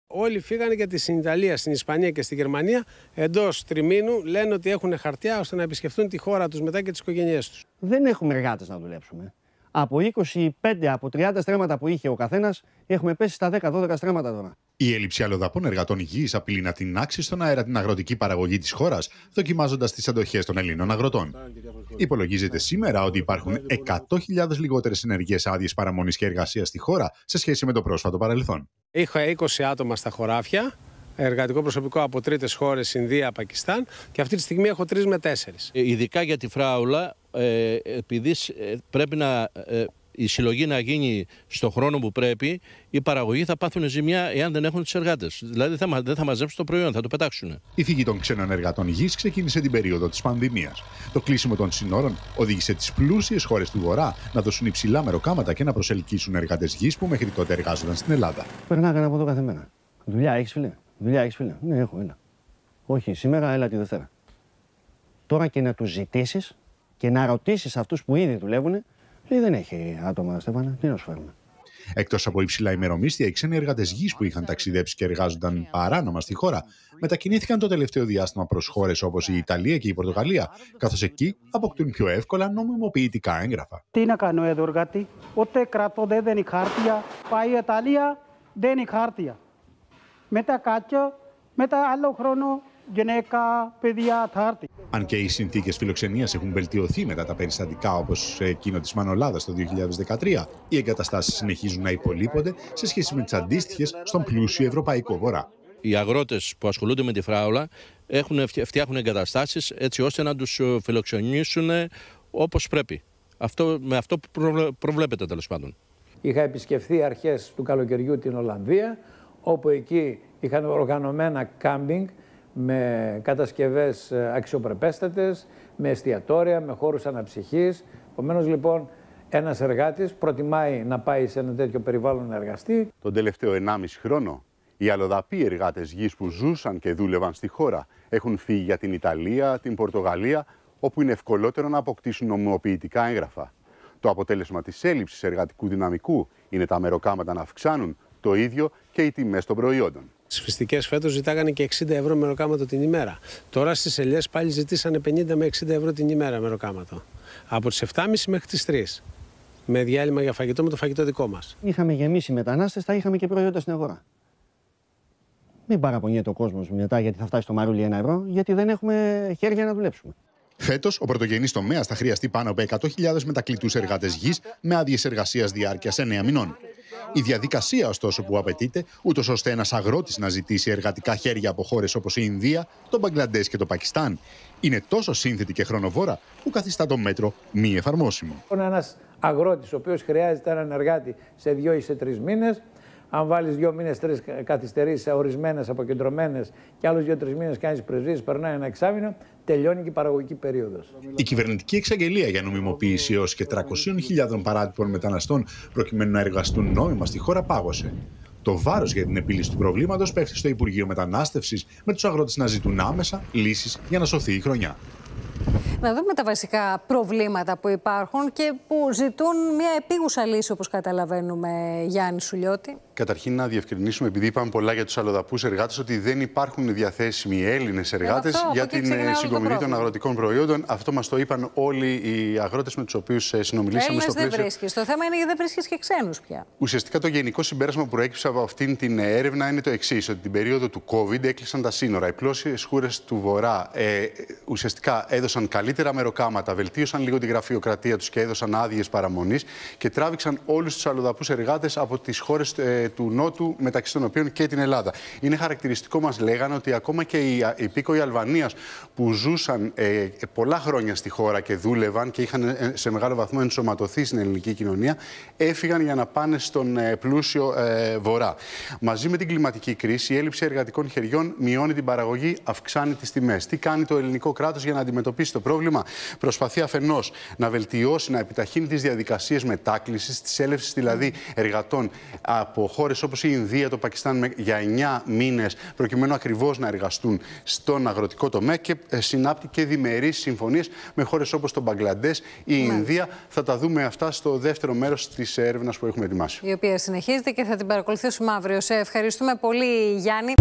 Όλοι φύγανε γιατί στην Ιταλία, στην Ισπανία και στη Γερμανία εντός τριμήνου λένε ότι έχουν χαρτιά ώστε να επισκεφτούν τη χώρα τους μετά και τις οικογένειές τους. Δεν έχουμε εργάτες να δουλέψουμε. Από 25, από 30 στρέμματα που είχε ο καθένας, έχουμε πέσει στα 10-12 στρέμματα τώρα. Η έλλειψη αλλοδαπών εργατών υγιής απειλεί να τινάξει στον αέρα την αγροτική παραγωγή της χώρας, δοκιμάζοντας τις αντοχές των Ελλήνων αγροτών. Υπολογίζεται σήμερα ότι υπάρχουν 100.000 λιγότερες ενεργές άδειες παραμονής και εργασίας στη χώρα σε σχέση με το πρόσφατο παρελθόν. Είχα 20 άτομα στα χωράφια, εργατικό προσωπικό από τρίτες χώρες, Ινδία, Πακιστάν, και αυτή τη στιγμή έχω 3 με 4. Ειδικά για τη φράουλα, επειδή πρέπει η συλλογή να γίνει στον χρόνο που πρέπει, οι παραγωγοί θα πάθουν ζημιά εάν δεν έχουν τους εργάτες. Δηλαδή δεν θα μαζέψουν το προϊόν, θα το πετάξουν. Η φυγή των ξένων εργατών υγιής ξεκίνησε την περίοδο της πανδημίας. Το κλείσιμο των συνόρων οδήγησε τις πλούσιες χώρες του Βορρά να δώσουν υψηλά μεροκάματα και να προσελκύσουν εργάτες γης που μέχρι τότε εργάζονταν στην Ελλάδα. Περνάγανε από εδώ κάθε μέρα. Δουλειά έχεις, φίλε? Δουλειά έχεις, φίλε? Ναι, έχω, έλα. Όχι, σήμερα, έλα τη Δευτέρα. Τώρα και να τους ζητήσεις και να ρωτήσεις αυτούς που ήδη δουλεύουν, λέει δεν έχει άτομα, Στέφανε, τι να σου φέρουμε. Εκτός από υψηλά ημερομίσθια, οι ξένοι εργάτες γης που είχαν ταξιδέψει και εργάζονταν παράνομα στη χώρα μετακινήθηκαν το τελευταίο διάστημα προς χώρες όπως η Ιταλία και η Πορτογαλία, καθώς εκεί αποκτούν πιο εύκολα νομιμοποιητικά έγγραφα. Τι να κάνω εδώ, εργάτη? Ούτε κράτο δεν δίνει χάρτια. Πάει η Ιταλία, δίνει χάρτια. Μετά κάτσο, μετά άλλο χρόνο γυναίκα, παιδιά, θα έρθει. Αν και οι συνθήκες φιλοξενίας έχουν βελτιωθεί μετά τα περιστατικά όπως εκείνο της Μανολάδας το 2013, οι εγκαταστάσεις συνεχίζουν να υπολείπονται σε σχέση με τις αντίστοιχες στον πλούσιο ευρωπαϊκό Βορρά. Οι αγρότες που ασχολούνται με τη φράουλα φτιάχνουν εγκαταστάσεις έτσι ώστε να τους φιλοξενήσουν όπως πρέπει. Με αυτό που προβλέπεται τέλος πάντων. Είχα επισκεφθεί αρχές του καλοκαιριού την Ολλανδία, όπου εκεί είχαν οργανωμένα κάμπινγκ με κατασκευές αξιοπρεπέστατες, με εστιατόρια, με χώρους αναψυχής. Επομένως, λοιπόν, ένας εργάτης προτιμάει να πάει σε ένα τέτοιο περιβάλλον να εργαστεί. Τον τελευταίο 1,5 χρόνο, οι αλλοδαποί εργάτες γης που ζούσαν και δούλευαν στη χώρα έχουν φύγει για την Ιταλία, την Πορτογαλία, όπου είναι ευκολότερο να αποκτήσουν νομιμοποιητικά έγγραφα. Το αποτέλεσμα της έλλειψης εργατικού δυναμικού είναι τα μεροκάματα να αυξάνουν, το ίδιο και οι τιμές των προϊόντων. Στις φυστικές φέτος ζητάγανε και 60 ευρώ μεροκάματο την ημέρα. Τώρα στις ελιές πάλι ζητήσανε 50 με 60 ευρώ την ημέρα μεροκάματο. Από τις 7.30 μέχρι τις 3. Με διάλειμμα για φαγητό, με το φαγητό δικό μας. Είχαμε γεμίσει μετανάστες, θα είχαμε και προϊόντα στην αγορά. Μην παραπονιέται ο κόσμος μετά γιατί θα φτάσει στο μαρούλι 1 ευρώ, γιατί δεν έχουμε χέρια να δουλέψουμε. Φέτος, ο πρωτογενής τομέας θα χρειαστεί πάνω από 100.000 μετακλητούς εργάτες γης με άδειες εργασίας διάρκειας 9 μηνών. Η διαδικασία, ωστόσο, που απαιτείται, ούτως ώστε ένας αγρότης να ζητήσει εργατικά χέρια από χώρες όπως η Ινδία, το Μπαγκλαντές και το Πακιστάν, είναι τόσο σύνθετη και χρονοβόρα που καθιστά το μέτρο μη εφαρμόσιμο. Ένας αγρότης, ο οποίος χρειάζεται έναν εργάτη σε 2 ή σε 3 μήνες, αν βάλεις 2 μήνες, 3 καθυστερήσεις ορισμένες, αποκεντρωμένες και άλλους 2-3 μήνες κάνεις πρεσβείες, περνάει ένα εξάμηνο, τελειώνει και η παραγωγική περίοδος. Η κυβερνητική εξαγγελία για νομιμοποίηση έως και 300.000 παράτυπων μεταναστών προκειμένου να εργαστούν νόμιμα στη χώρα πάγωσε. Το βάρος για την επίλυση του προβλήματος πέφτει στο Υπουργείο Μετανάστευσης, με τους αγρότες να ζητούν άμεσα λύσεις για να σωθεί η χρονιά. Να δούμε τα βασικά προβλήματα που υπάρχουν και που ζητούν μια επίγουσα λύση, όπως καταλαβαίνουμε, Γιάννη Σουλιώτη. Καταρχήν, να διευκρινίσουμε, επειδή είπαμε πολλά για τους αλλοδαπούς εργάτες, ότι δεν υπάρχουν διαθέσιμοι Έλληνες εργάτες για την συγκομιδή των αγροτικών προϊόντων. Αυτό μας το είπαν όλοι οι αγρότες με τους οποίους συνομιλήσαμε. Έλληνες στο πλαίσιο. δεν βρίσκεις. Το θέμα είναι ότι δεν βρίσκεις και ξένους πια. Ουσιαστικά το γενικό συμπέρασμα που προέκυψε από αυτήν την έρευνα είναι το εξής: ότι την περίοδο του COVID έκλεισαν τα σύνορα. Οι πλούσιες χώρες του Βορρά ουσιαστικά έδωσαν καλύτερα μεροκάματα, βελτίωσαν λίγο τη γραφειοκρατία τους και έδωσαν άδειες παραμονής και τράβηξαν όλους τους αλλοδαπούς εργάτες από τις χώρες του Νότου, μεταξύ των οποίων και την Ελλάδα. Είναι χαρακτηριστικό, μας λέγανε, ότι ακόμα και οι υπήκοοι Αλβανίας που ζούσαν πολλά χρόνια στη χώρα και δούλευαν και είχαν σε μεγάλο βαθμό ενσωματωθεί στην ελληνική κοινωνία, έφυγαν για να πάνε στον πλούσιο Βορρά. Μαζί με την κλιματική κρίση, η έλλειψη εργατικών χεριών μειώνει την παραγωγή, αυξάνει τις τιμές. Τι κάνει το ελληνικό κράτος για να αντιμετωπίσει το πρόβλημα? Προσπαθεί αφενός να βελτιώσει, να επιταχύνει τις διαδικασίες μετάκλησης, της έλευσης δηλαδή εργατών από χώρες όπως η Ινδία, το Πακιστάν για 9 μήνες, προκειμένου ακριβώς να εργαστούν στον αγροτικό τομέα και συνάπτει και διμερείς συμφωνίες με χώρες όπως το Μπαγκλαντές, η Ινδία. Θα τα δούμε αυτά στο δεύτερο μέρος της έρευνας που έχουμε ετοιμάσει. Η οποία συνεχίζεται και θα την παρακολουθήσουμε αύριο. Σε ευχαριστούμε πολύ, Γιάννη.